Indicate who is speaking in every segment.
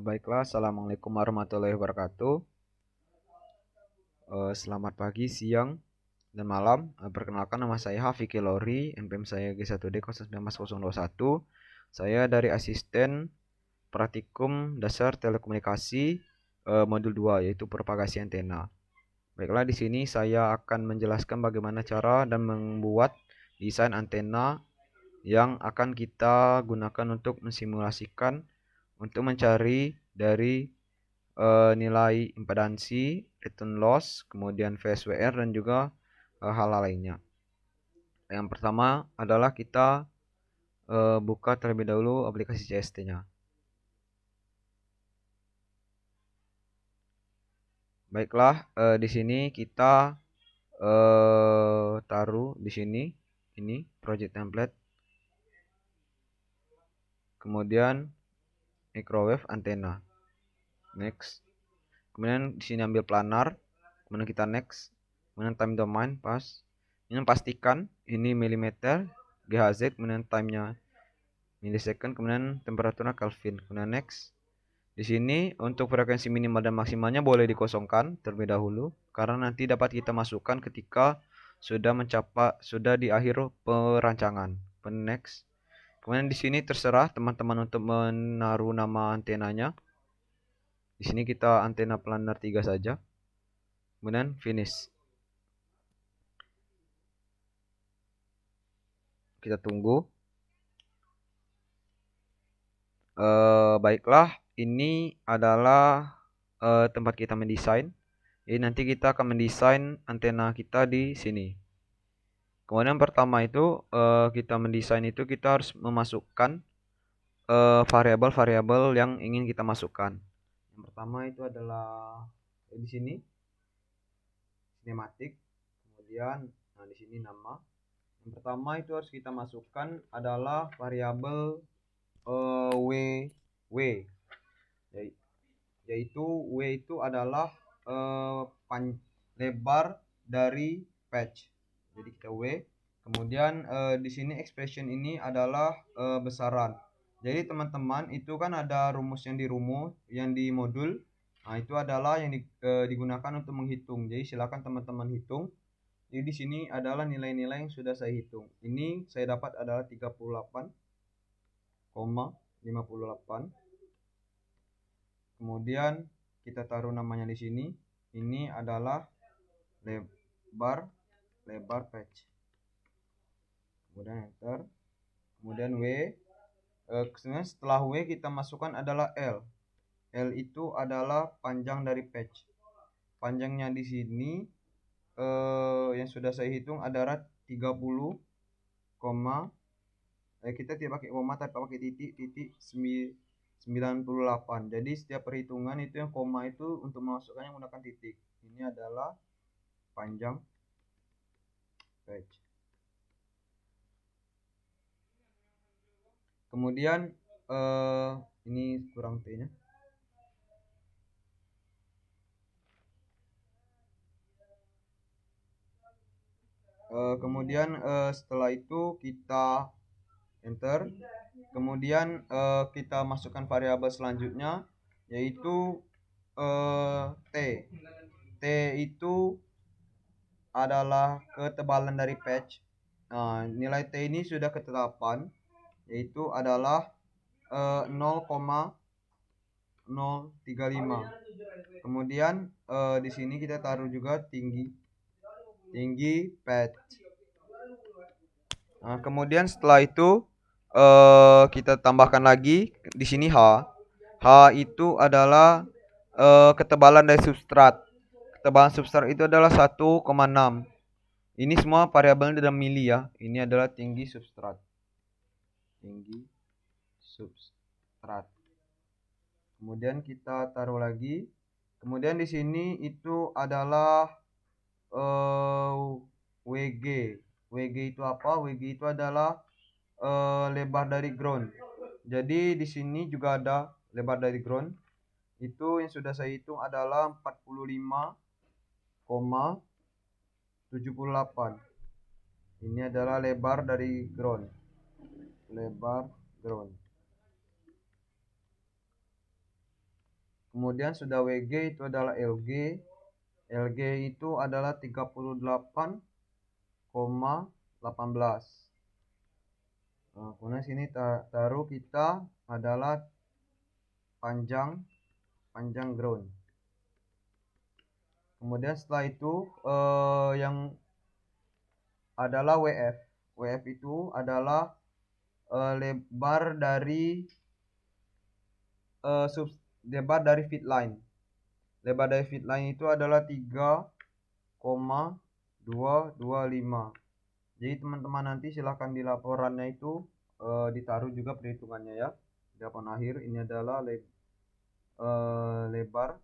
Speaker 1: Baiklah, assalamualaikum warahmatullahi wabarakatuh. Selamat pagi, siang, dan malam. Perkenalkan, nama saya Hafiki Lori, NPM saya G1D 019-021. Saya dari asisten praktikum dasar telekomunikasi modul 2, yaitu propagasi antena. Baiklah, di sini saya akan menjelaskan bagaimana cara dan membuat desain antena yang akan kita gunakan untuk mensimulasikan untuk mencari dari nilai impedansi, return loss, kemudian VSWR dan juga hal-hal lainnya. Yang pertama adalah kita buka terlebih dahulu aplikasi CST-nya. Baiklah, di sini kita taruh di sini ini project template. Kemudian microwave antena. Next. Kemudian di sini ambil planar. Kemudian kita next. Kemudian time domain pas. Ini pastikan ini milimeter GHz, kemudian time-nya millisecond, kemudian temperaturnya Kelvin. Kemudian next. Di sini untuk frekuensi minimal dan maksimalnya boleh dikosongkan terlebih dahulu karena nanti dapat kita masukkan ketika sudah di akhir perancangan. Next. Kemudian di sini terserah teman-teman untuk menaruh nama antenanya. Di sini kita antena planar 3 saja. Kemudian finish. Kita tunggu. Baiklah, ini adalah tempat kita mendesain. Jadi nanti kita akan mendesain antena kita di sini. Kemudian pertama itu kita mendesain itu kita harus memasukkan variabel-variabel yang ingin kita masukkan. Yang pertama itu adalah di sini sinematik. Kemudian di sini nama. Yang pertama itu harus kita masukkan adalah variabel w w yaitu W itu adalah lebar dari patch. Jadi kita W. Kemudian di sini expression ini adalah besaran. Jadi teman-teman itu kan ada rumus yang di modul. Nah, itu adalah yang digunakan untuk menghitung. Jadi silakan teman-teman hitung. Jadi di sini adalah nilai-nilai yang sudah saya hitung. Ini saya dapat adalah 38,58. Kemudian kita taruh namanya di sini. Ini adalah lebar patch. Kemudian enter. Kemudian W. Setelah W kita masukkan adalah L. L itu adalah panjang dari patch. Panjangnya di sini yang sudah saya hitung adalah 30, kita tidak pakai koma tapi pakai titik 98. Jadi setiap perhitungan itu yang koma itu untuk memasukkannya menggunakan titik. Ini adalah panjang patch. Kemudian ini kurang T-nya. Kemudian setelah itu kita enter. Kemudian kita masukkan variabel selanjutnya yaitu T. T itu adalah ketebalan dari patch. Nah, nilai T ini sudah ketetapan yaitu adalah 0,035. Kemudian di sini kita taruh juga tinggi patch. Nah, kemudian setelah itu kita tambahkan lagi di sini H. H itu adalah ketebalan dari substrat. Ketebalan substrat itu adalah 1,6. Ini semua variabelnya dalam mili ya. Ini adalah tinggi substrat. Kemudian kita taruh lagi. Kemudian di sini itu adalah WG. WG itu apa? WG itu adalah lebar dari ground. Jadi di sini juga ada lebar dari ground. Itu yang sudah saya hitung adalah 45,78. Ini adalah lebar dari ground. Kemudian sudah WG itu adalah LG. LG itu adalah 38,18. Nah, kemudian sini taruh kita adalah panjang ground. Kemudian setelah itu yang adalah WF. WF itu adalah lebar dari feed line. Lebar dari feed line itu adalah 3,225. Jadi teman-teman nanti silahkan di laporannya itu ditaruh juga perhitungannya ya. Di halaman akhir ini adalah lebar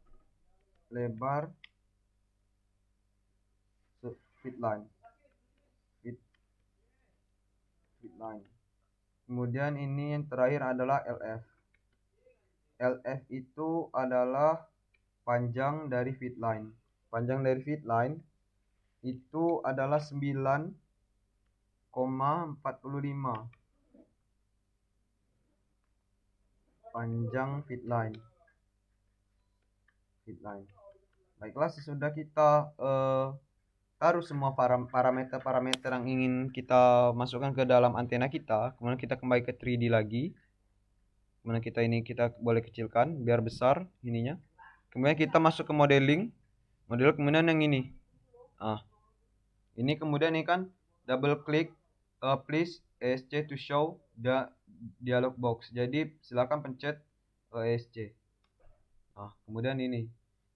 Speaker 1: feed line. Kemudian ini yang terakhir adalah LF. LF itu adalah panjang dari feed line. Panjang dari feed line itu adalah 9,45. Panjang feed line. Baiklah, sesudah kita taruh semua parameter-parameter yang ingin kita masukkan ke dalam antena kita, kemudian kita kembali ke 3D lagi. Kemudian kita boleh kecilkan biar besar ininya. Kemudian kita masuk ke modeling, kemudian yang ini. Ini kemudian ini kan double klik please ESC to show the dialog box. Jadi silakan pencet ESC. Kemudian ini.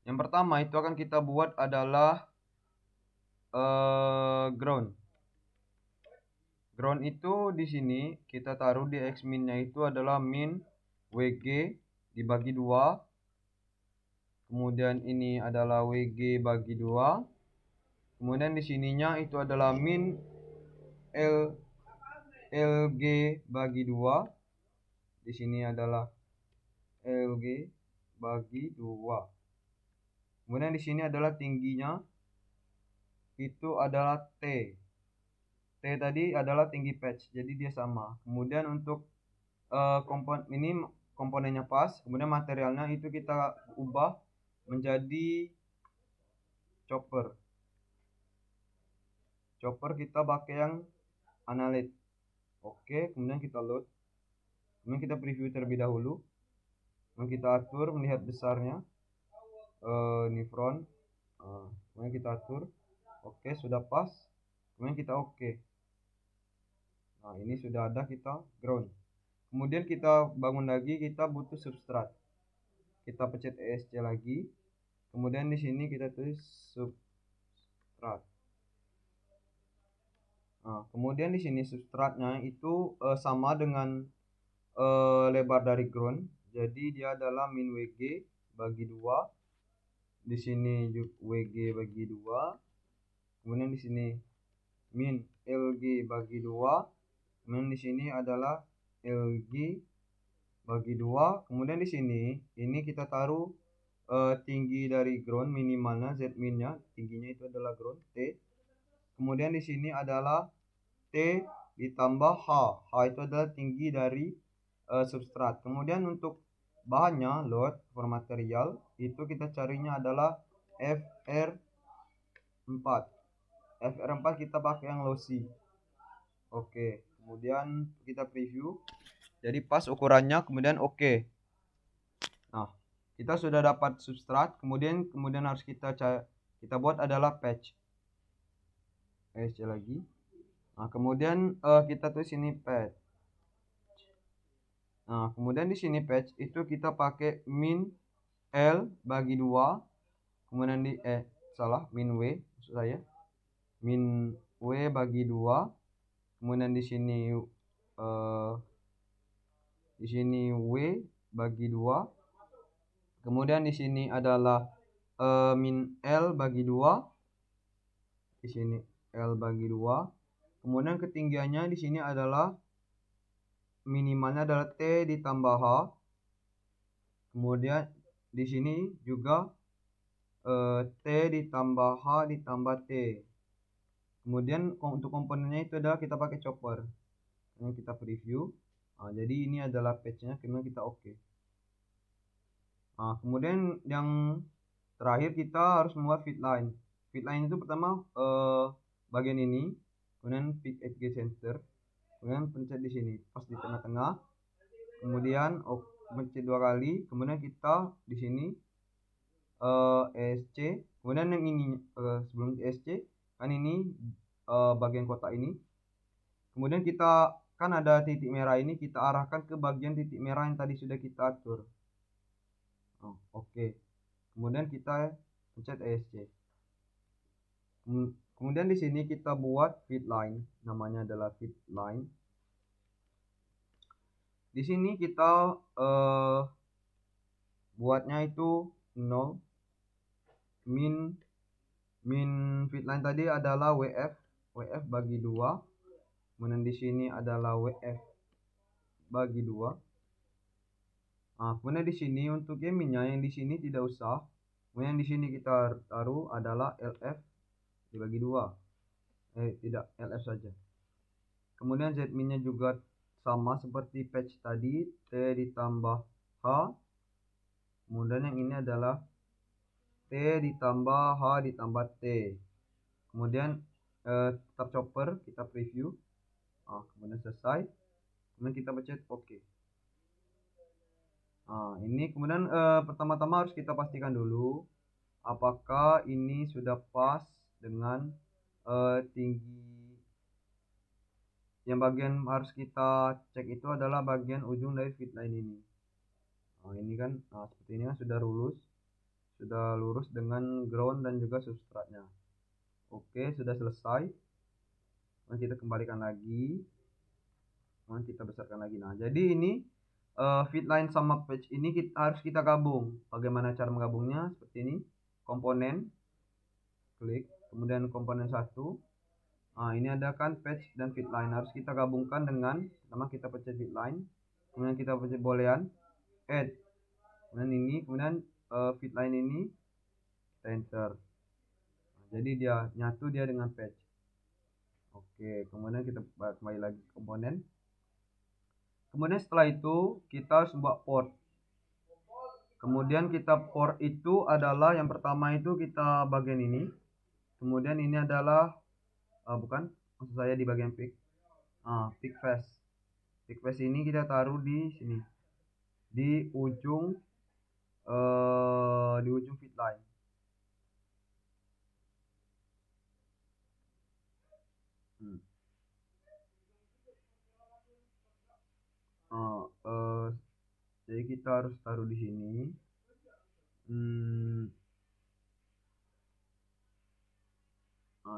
Speaker 1: Yang pertama itu akan kita buat adalah ground. Ground itu di sini kita taruh di X min-nya itu adalah min WG dibagi 2. Kemudian ini adalah WG bagi 2. Kemudian di sininya itu adalah min LG bagi 2. Di sini adalah LG bagi 2. Kemudian di sini adalah tingginya itu adalah T. T tadi adalah tinggi patch, jadi dia sama. Kemudian untuk komponennya pas, kemudian materialnya itu kita ubah menjadi chopper. Chopper kita pakai yang analit. Oke, kemudian kita load. Kemudian kita preview terlebih dahulu. Kemudian kita atur melihat besarnya. Ini front. Kemudian kita atur. Oke, sudah pas. Kemudian kita oke. Nah, ini sudah ada kita ground. Kemudian kita bangun lagi, kita butuh substrat. Kita pencet ESC lagi. Kemudian di sini kita tulis substrat. Nah, kemudian di sini substratnya itu sama dengan lebar dari ground. Jadi dia adalah min WG bagi 2. Di sini WG bagi 2. Kemudian di sini min LG bagi 2. Kemudian di sini adalah LG bagi 2. Kemudian di sini ini kita taruh tinggi dari ground minimalnya Z min-nya, tingginya itu adalah ground T. Kemudian di sini adalah T ditambah H. H itu adalah tinggi dari substrat. Kemudian untuk bahannya load for material itu kita carinya adalah FR4. FR4 kita pakai yang lossy. Oke, kemudian kita preview. Jadi pas ukurannya, kemudian oke. Nah, kita sudah dapat substrat, kemudian harus kita buat adalah patch. ESC lagi. Nah, kemudian kita tulis ini patch. Nah, kemudian di sini patch itu kita pakai min L bagi 2. Kemudian min W maksud saya. Min W bagi 2. Kemudian di sini W bagi 2. Kemudian di sini adalah min L bagi 2. Di sini L bagi 2. Kemudian ketinggiannya di sini adalah minimalnya adalah T ditambah H. Kemudian di sini juga T ditambah H ditambah T. Kemudian untuk komponennya itu adalah kita pakai chopper. Kemudian kita preview. Nah, jadi ini adalah patchnya, kemudian kita oke. Nah, kemudian yang terakhir kita harus membuat fit line. Fit line itu pertama bagian ini, kemudian pick edge center, kemudian pencet di sini pas di tengah-tengah, kemudian pencet 2 kali, kemudian kita di sini ESC, kemudian yang ini sebelum ESC kan ini bagian kotak ini, kemudian kita kan ada titik merah ini, kita arahkan ke bagian titik merah yang tadi sudah kita atur. Oke. Kemudian kita pencet ESC. Kemudian di sini kita buat fit line, namanya adalah fit line. Di sini kita buatnya itu 0. Min fit line tadi adalah WF bagi 2. Kemudian di sini adalah WF bagi 2. Nah, kemudian di sini untuk minnya yang di sini tidak usah. Kemudian di sini kita taruh adalah LF dibagi 2. Tidak, LF saja. Kemudian Z-min-nya juga sama seperti patch tadi, T ditambah H. Kemudian yang ini adalah T ditambah H ditambah T. Kemudian tab chopper kita preview. Kemudian selesai. Kemudian kita pencet OK. Ini kemudian pertama-tama harus kita pastikan dulu apakah ini sudah pas dengan tinggi. Yang bagian harus kita cek itu adalah bagian ujung dari fit line ini. Ini kan seperti ini kan sudah lurus dengan ground dan juga substratnya. Oke, sudah selesai. Kemudian kita kembalikan lagi, kemudian kita besarkan lagi. Nah, jadi ini fit line sama patch ini harus kita gabung. Bagaimana cara menggabungnya? Seperti ini, komponen, klik, kemudian komponen 1. Ini ada kan patch dan fit line, harus kita gabungkan dengan, pertama kita pencet fit line, kemudian kita pencet boolean add, kemudian ini, kemudian fit line ini kita enter. Jadi dia nyatu dia dengan patch. Oke, kemudian kita kembali lagi ke komponen. Kemudian setelah itu kita harus buat port. Kemudian kita port itu adalah yang pertama itu kita bagian ini. Kemudian ini adalah bukan, maksud saya di bagian pick. Pick face. Pick face ini kita taruh di sini. Di ujung fit line. Jadi kita harus taruh di sini.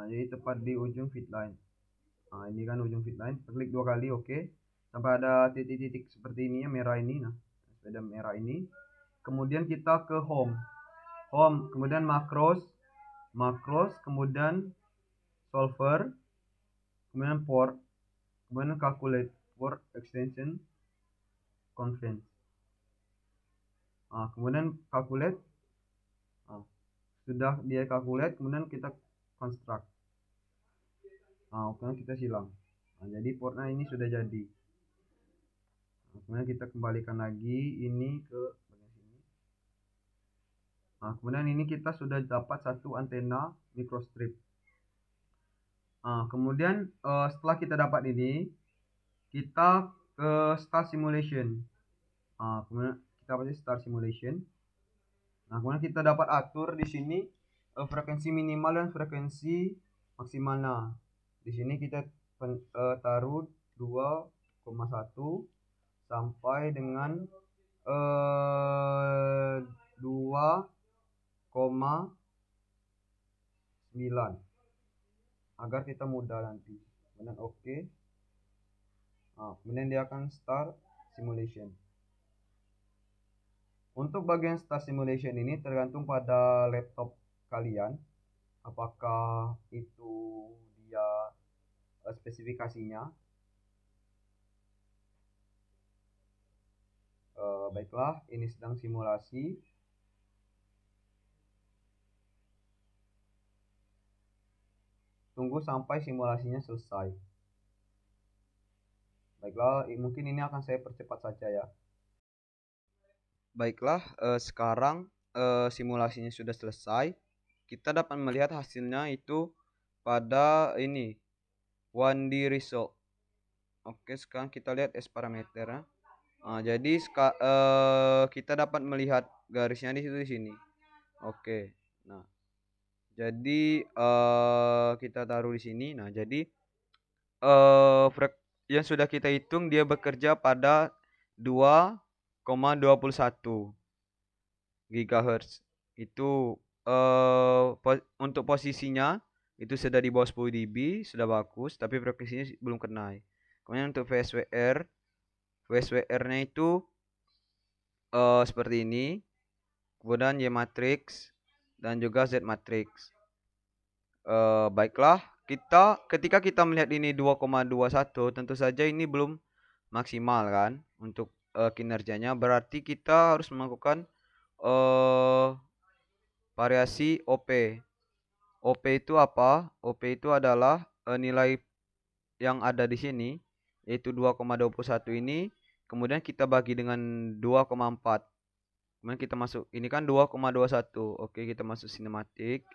Speaker 1: Jadi tepat di ujung fit line. Ini kan ujung fit line. Kita klik 2 kali, oke. Sampai ada titik-titik seperti ini ya, merah ini. Nah, sepeda merah ini. Kemudian kita ke home, kemudian macros, kemudian solver, kemudian port, kemudian calculate port extension conference. Kemudian calculate. Sudah dia calculate, kemudian kita construct. Kemudian kita silang. Jadi portnya ini sudah jadi. Kemudian kita kembalikan lagi ini ke bagian sini. Kemudian ini kita sudah dapat satu antena microstrip. Kemudian setelah kita dapat ini, kita ke start simulation. Kemudian kita pakai start simulation. Kemudian kita dapat atur di sini frekuensi minimal dan frekuensi maksimalnya. Di sini kita taruh 2,1 sampai dengan 2,9 agar kita mudah nanti. Kemudian oke. Kemudian dia akan start simulation. Untuk bagian start simulation ini tergantung pada laptop kalian, apakah itu dia spesifikasinya. Baiklah, ini sedang simulasi. Tunggu sampai simulasinya selesai. Baiklah, mungkin ini akan saya percepat saja ya. Baiklah, sekarang simulasinya sudah selesai. Kita dapat melihat hasilnya itu pada ini 1D result. Oke, sekarang kita lihat S parameter. Jadi kita dapat melihat garisnya di situ di sini. Oke. Nah, jadi kita taruh di sini. Nah, jadi yang sudah kita hitung dia bekerja pada 2,21 GHz. Itu untuk posisinya itu sudah di bawah 10 dB, sudah bagus, tapi frekuensinya belum kena. Kemudian untuk VSWR-nya itu seperti ini. Kemudian Y matrix dan juga Z matrix. Baiklah, ketika kita melihat ini 2,21, tentu saja ini belum maksimal kan untuk kinerjanya. Berarti kita harus melakukan variasi OP. OP itu apa? OP itu adalah nilai yang ada di sini, yaitu 2,21 ini, kemudian kita bagi dengan 2,4. Kemudian kita masuk, ini kan 2,21. Oke, kita masuk sinematik.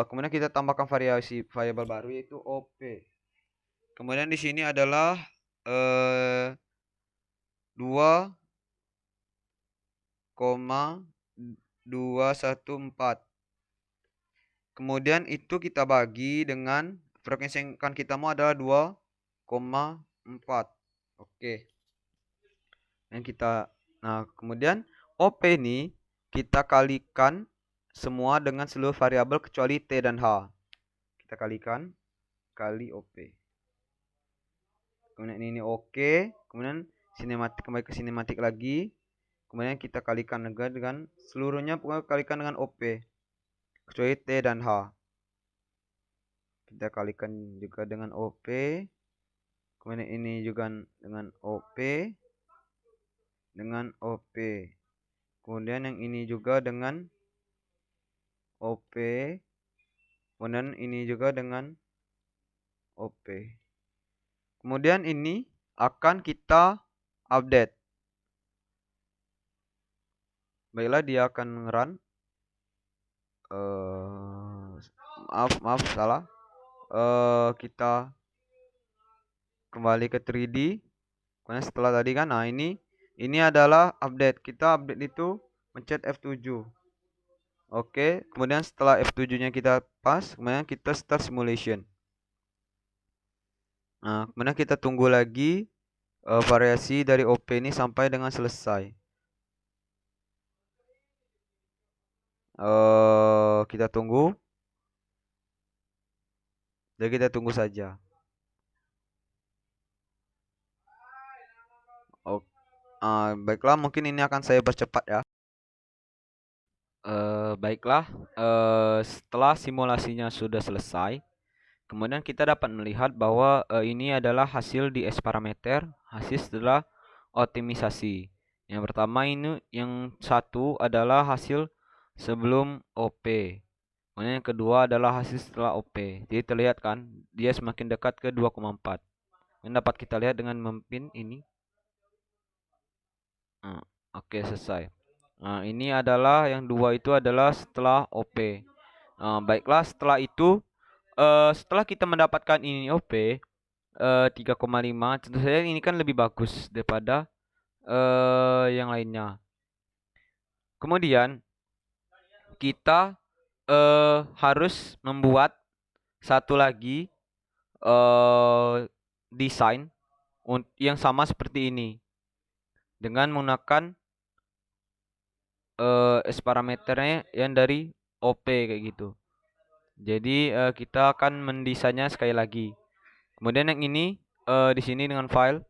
Speaker 1: Kemudian kita tambahkan variasi variabel baru yaitu OP. Kemudian di sini adalah 2,214. Kemudian itu kita bagi dengan frekuensi yang akan kita mau adalah 2,4. Oke. Dan kemudian OP ini kita kalikan semua dengan seluruh variabel kecuali T dan H. Kita kalikan kali OP. Kemudian ini oke. Kemudian sinematik, kembali ke sinematik lagi. Kemudian kita kalikan juga dengan seluruhnya, pokoknya kalikan dengan OP. Kecuali T dan H. Kita kalikan juga dengan OP. Kemudian ini juga dengan OP. Dengan OP. Kemudian yang ini juga dengan OP. Kemudian ini juga dengan OP. Kemudian ini akan kita update. Baiklah, dia akan run. Maaf salah. Kita kembali ke 3D. Kemudian setelah tadi kan, nah ini adalah update. Kita update itu mencet F7. Oke, kemudian setelah F7-nya kita pas, kemudian kita start simulation. Nah, kemudian kita tunggu lagi variasi dari OP ini sampai dengan selesai. Kita tunggu. Jadi kita tunggu saja. Baiklah, mungkin ini akan saya percepat ya. Baiklah, setelah simulasinya sudah selesai, kemudian kita dapat melihat bahwa ini adalah hasil di S parameter, hasil setelah optimisasi. Yang pertama ini, yang satu adalah hasil sebelum OP. Kemudian yang kedua adalah hasil setelah OP. Jadi terlihat kan, dia semakin dekat ke 2,4. Yang dapat kita lihat dengan mempin ini. Oke, selesai. Nah, ini adalah yang dua, itu adalah setelah OP. Baiklah, setelah itu setelah kita mendapatkan ini OP 3,5, tentu saja ini kan lebih bagus daripada yang lainnya. Kemudian kita harus membuat satu lagi desain yang sama seperti ini dengan menggunakan S parameternya yang dari OP kayak gitu. Jadi kita akan mendesainnya sekali lagi. Kemudian yang ini di sini dengan file,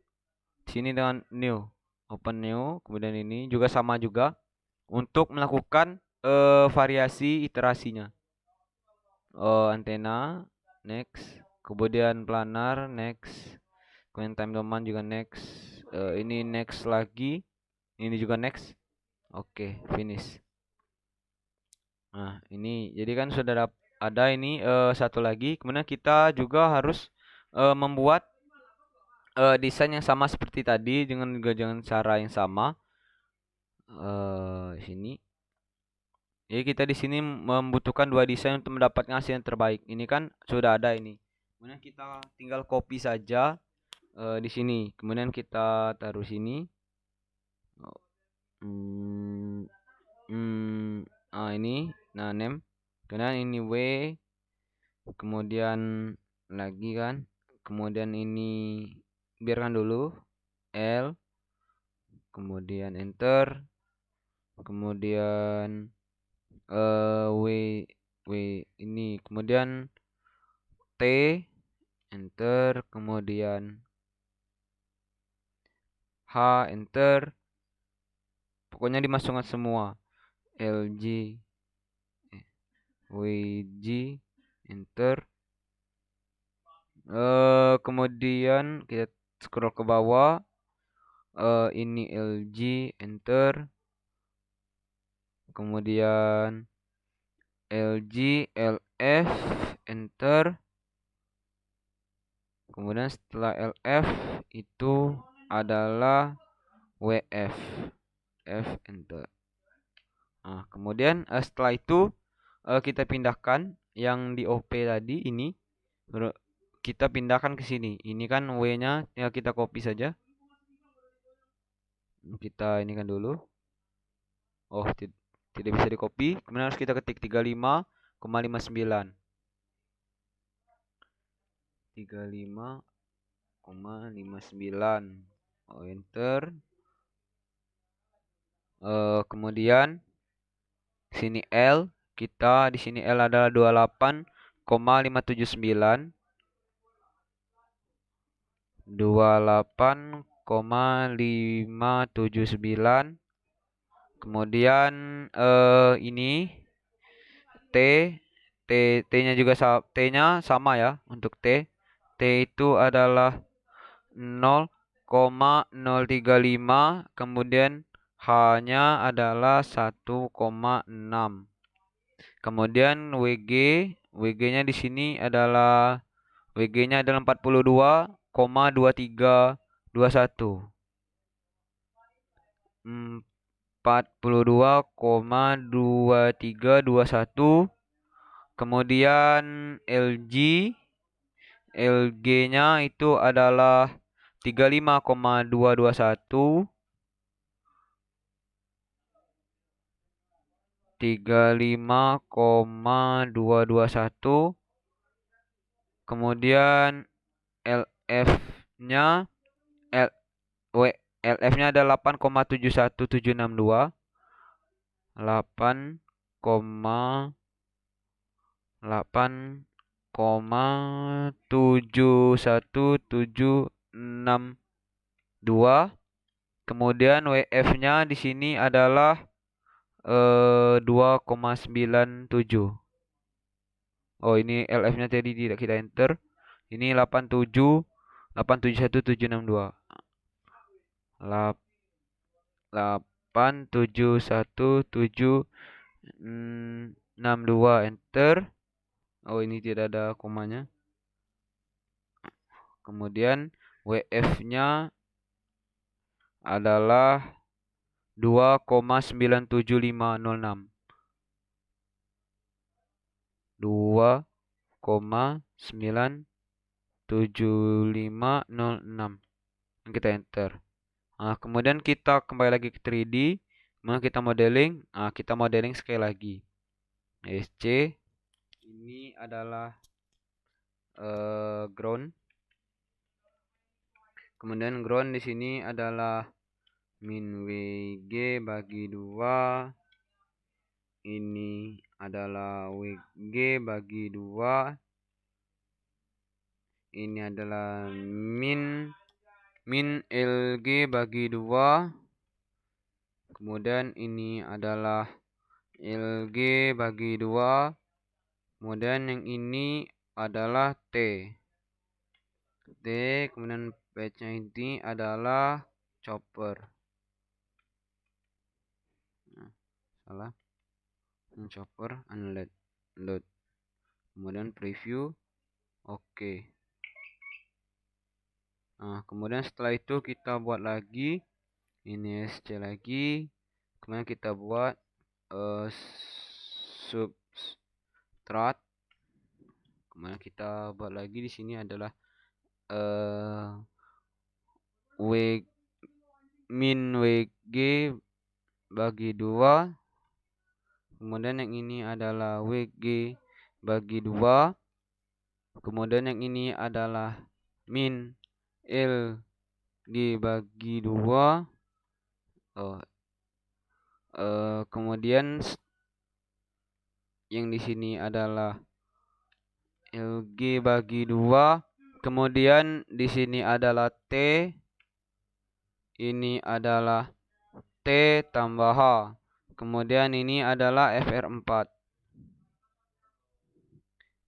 Speaker 1: di sini dengan new, open new. Kemudian ini juga sama juga untuk melakukan variasi iterasinya. Antena next, kemudian planar next, kemudian time domain juga next. Ini next lagi, ini juga next. Oke, finish. Nah, ini jadi kan sudah ada ini satu lagi. Kemudian kita juga harus membuat desain yang sama seperti tadi dengan cara yang sama. sini. Jadi kita di sini membutuhkan 2 desain untuk mendapatkan hasil yang terbaik. Ini kan sudah ada ini. Kemudian kita tinggal copy saja di sini. Kemudian kita taruh sini. Ini. Nah, name. Kemudian ini W. Kemudian lagi kan. Kemudian ini biarkan dulu. L. Kemudian enter. Kemudian W ini, kemudian T, enter, kemudian H, enter, pokoknya dimasukkan semua. LG, WG, enter. Kemudian kita scroll ke bawah. Ini LG, enter. Kemudian LG, LF, enter. Kemudian setelah LF itu adalah WF, F, enter. Nah, kemudian setelah itu kita pindahkan yang di OP tadi ini, kita pindahkan ke sini. Ini kan W-nya ya, kita copy saja. Kita ini kan dulu. Oh, tidak bisa di copy. Kemudian harus kita ketik 35,59. 35,59. Oh, enter. Kemudian sini L, kita di sini L adalah 28,579. 28,579. Kemudian ini T, T-nya juga T-nya sama ya untuk T. T itu adalah 0,035, kemudian H-nya adalah 1,6. Kemudian WG-nya di sini adalah 42,2321. 42,2321. Kemudian LG-nya itu adalah 35,221. 35,221. Kemudian LF-nya LF-nya ada 8,71762. 8,71762. Kemudian WF-nya di sini adalah 2,97. Oh, ini LF-nya tadi tidak kita enter. Ini 8,71762. 8,71762, enter. Oh, ini tidak ada komanya. Kemudian WF-nya adalah 2,97506. 2,97506. Kita enter. Nah, kemudian kita kembali lagi ke 3D. Kemudian kita modeling. Nah, kita modeling sekali lagi. SC. Ini adalah ground. Kemudian ground di sini adalah min WG bagi 2. Ini adalah WG bagi 2. Ini adalah min LG bagi 2. Kemudian ini adalah LG bagi 2. Kemudian yang ini adalah T. Kemudian patch-nya ini adalah chopper. Nah, salah. Chopper unload. Kemudian preview. Oke. Nah, kemudian setelah itu kita buat lagi. Ini SC lagi. Kemudian kita buat substrat. Kemudian kita buat lagi di sini adalah min WG bagi 2. Kemudian yang ini adalah WG bagi 2. Kemudian yang ini adalah min LG bagi 2. Kemudian yang di sini adalah LG bagi 2. Kemudian di sini adalah T. Ini adalah T tambah H. Kemudian ini adalah FR4.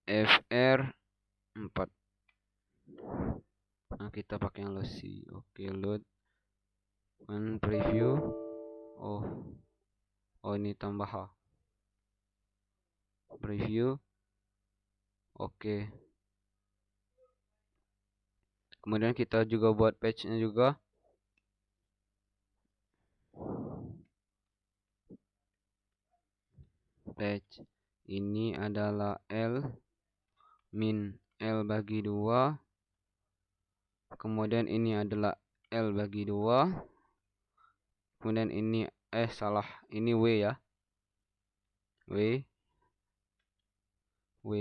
Speaker 1: FR4. Nah, kita pakai yang lossy. Oke, load. Dan preview. Oh, ini tambah H. Preview. Oke. Kemudian kita juga buat patch-nya juga. Patch. Ini adalah L min L bagi 2. Kemudian ini adalah L bagi 2. Kemudian ini ini W ya. W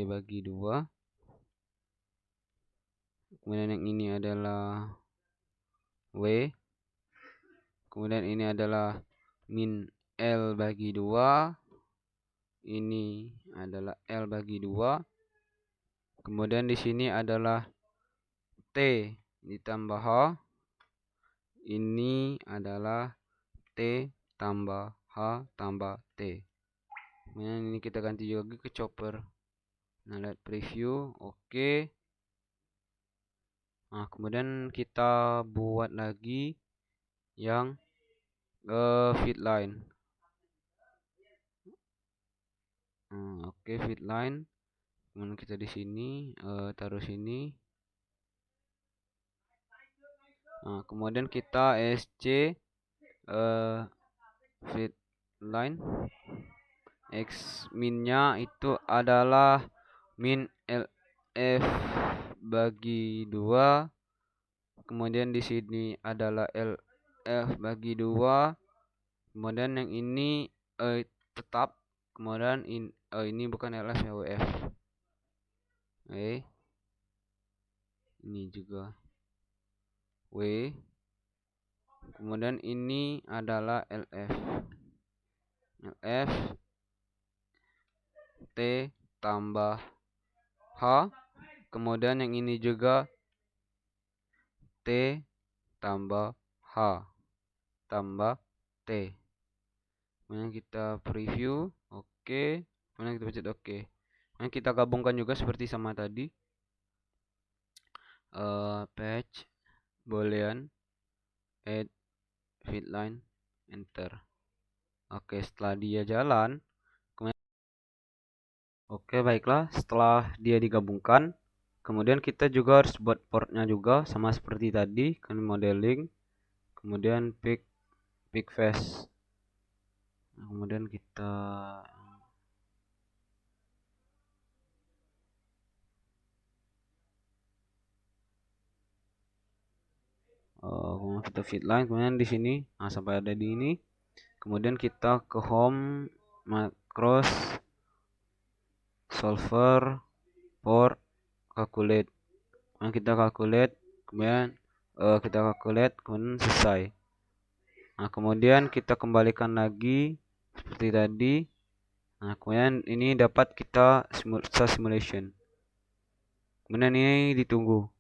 Speaker 1: bagi 2. Kemudian yang ini adalah W. Kemudian ini adalah min L bagi 2. Ini adalah L bagi 2. Kemudian di sini adalah T ditambah H. Ini adalah T tambah H tambah T. Kemudian ini kita ganti juga ke chopper. Nah, lihat preview. Oke. Nah, kemudian kita buat lagi yang feed line. Oke, feed line. Kemudian kita di sini taruh sini. Nah, kemudian kita SC feed line. X minnya itu adalah min LF bagi 2. Kemudian di sini adalah LF bagi 2. Kemudian yang ini tetap. Kemudian ini bukan LF ya, WF. Ini juga W. Kemudian ini adalah LF. LF T tambah H. Kemudian yang ini juga T tambah H tambah T. Kemudian kita preview. Oke. Kemudian kita pencet oke. Kemudian kita gabungkan juga seperti sama tadi. Patch boolean add feed line enter. Oke, setelah dia jalan, oke, baiklah, setelah dia digabungkan, kemudian kita juga harus buat portnya juga sama seperti tadi, kan modeling, kemudian pick face. Nah, kemudian kita feed line, kemudian di sini, nah sampai ada di ini, kemudian kita ke home, macros, solver, port, calculate. Kemudian kita calculate, kemudian kemudian selesai. Nah, kemudian kita kembalikan lagi seperti tadi. Nah, kemudian ini dapat kita simulation. Kemudian ini ditunggu.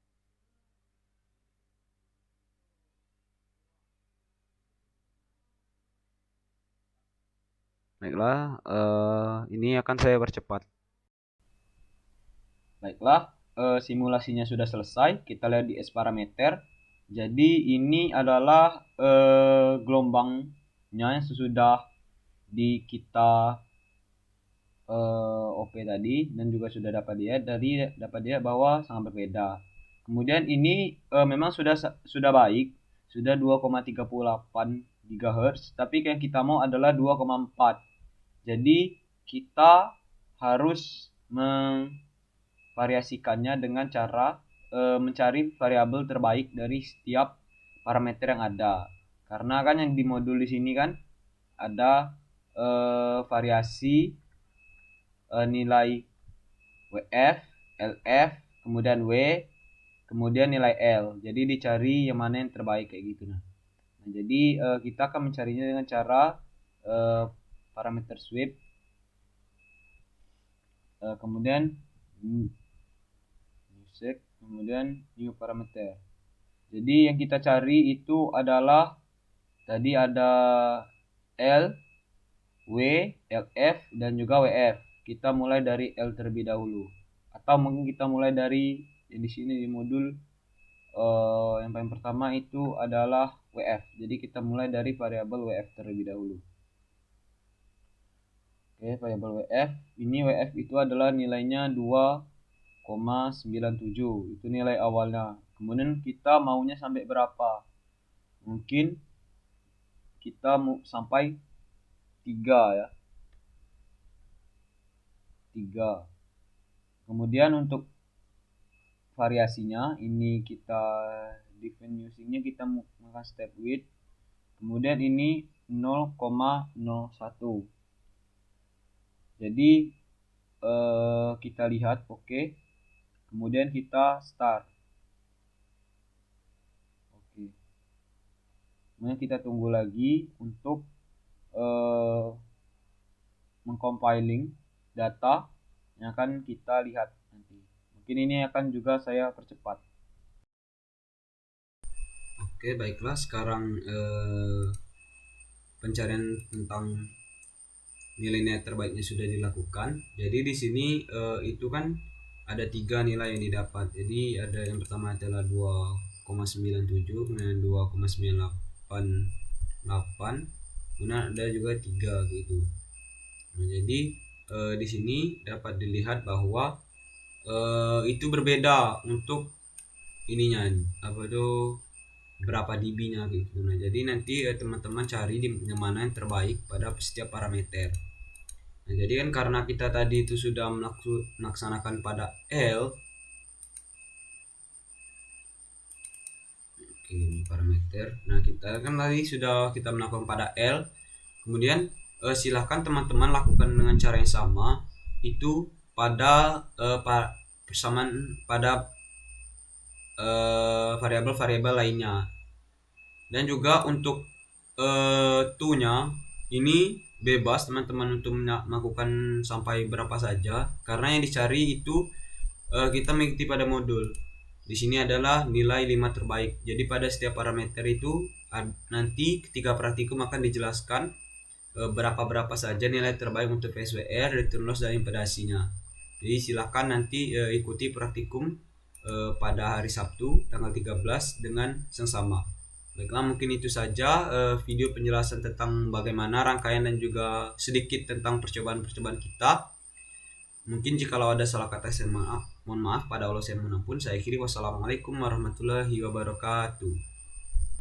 Speaker 1: Baiklah, ini akan saya percepat. Baiklah, simulasinya sudah selesai. Kita lihat di S parameter. Jadi ini adalah gelombangnya yang sesudah kita OP tadi, dan juga sudah dapat dilihat bahwa sangat berbeda. Kemudian ini memang sudah baik, sudah 2,38 GHz, tapi yang kita mau adalah 2,4. Jadi kita harus memvariasikannya dengan cara mencari variabel terbaik dari setiap parameter yang ada. Karena kan yang di modul di sini kan ada variasi nilai WF, LF, kemudian W, kemudian nilai L. Jadi dicari yang mana yang terbaik kayak gitu. Nah, jadi kita akan mencarinya dengan cara parameter sweep, kemudian music, kemudian new parameter. Jadi yang kita cari itu adalah tadi ada L, W, LF, dan juga WF. Kita mulai dari L terlebih dahulu. Atau mungkin kita mulai dari di sini di modul yang paling pertama itu adalah WF. Jadi kita mulai dari variabel WF terlebih dahulu. Oke, variabel WF. Ini WF itu adalah nilainya 2,97. Itu nilai awalnya. Kemudian kita maunya sampai berapa? Mungkin kita mau sampai 3 ya. 3. Kemudian untuk variasinya ini kita define usingnya kita menggunakan step width. Kemudian ini 0,01. Jadi kita lihat oke. Kemudian kita start. Oke. Kemudian kita tunggu lagi untuk mengcompiling data yang akan kita lihat nanti. Mungkin ini akan juga saya percepat. Oke, baiklah. Sekarang pencarian tentang nilai terbaiknya sudah dilakukan. Jadi di sini itu kan ada 3 nilai yang didapat. Jadi ada yang pertama adalah 2,97, kemudian 2,988, kemudian ada juga 3 gitu. Nah, jadi di sini dapat dilihat bahwa itu berbeda untuk ininya apa tuh berapa dB-nya gitu. Nah, jadi nanti teman-teman cari di mana yang terbaik pada setiap parameter. Nah, jadi kan karena kita tadi itu sudah melaksanakan pada L. Oke, ini parameter. Nah, kita kan tadi sudah kita melakukan pada L. Kemudian silahkan teman-teman lakukan dengan cara yang sama itu pada persamaan pada variabel-variabel lainnya. Dan juga untuk to-nya ini bebas teman-teman untuk melakukan sampai berapa saja, karena yang dicari itu kita mengikuti pada modul. Di sini adalah nilai 5 terbaik. Jadi pada setiap parameter itu nanti ketika praktikum akan dijelaskan berapa saja nilai terbaik untuk PSWR, return loss, dan impedasinya. Jadi silahkan nanti ikuti praktikum pada hari Sabtu tanggal 13 dengan yang sama. Baiklah, mungkin itu saja video penjelasan tentang bagaimana rangkaian dan juga sedikit tentang percobaan-percobaan kita. Mungkin jikalau ada salah kata saya mohon maaf pada Allah saya mengampun. Saya akhiri, wassalamualaikum warahmatullahi wabarakatuh.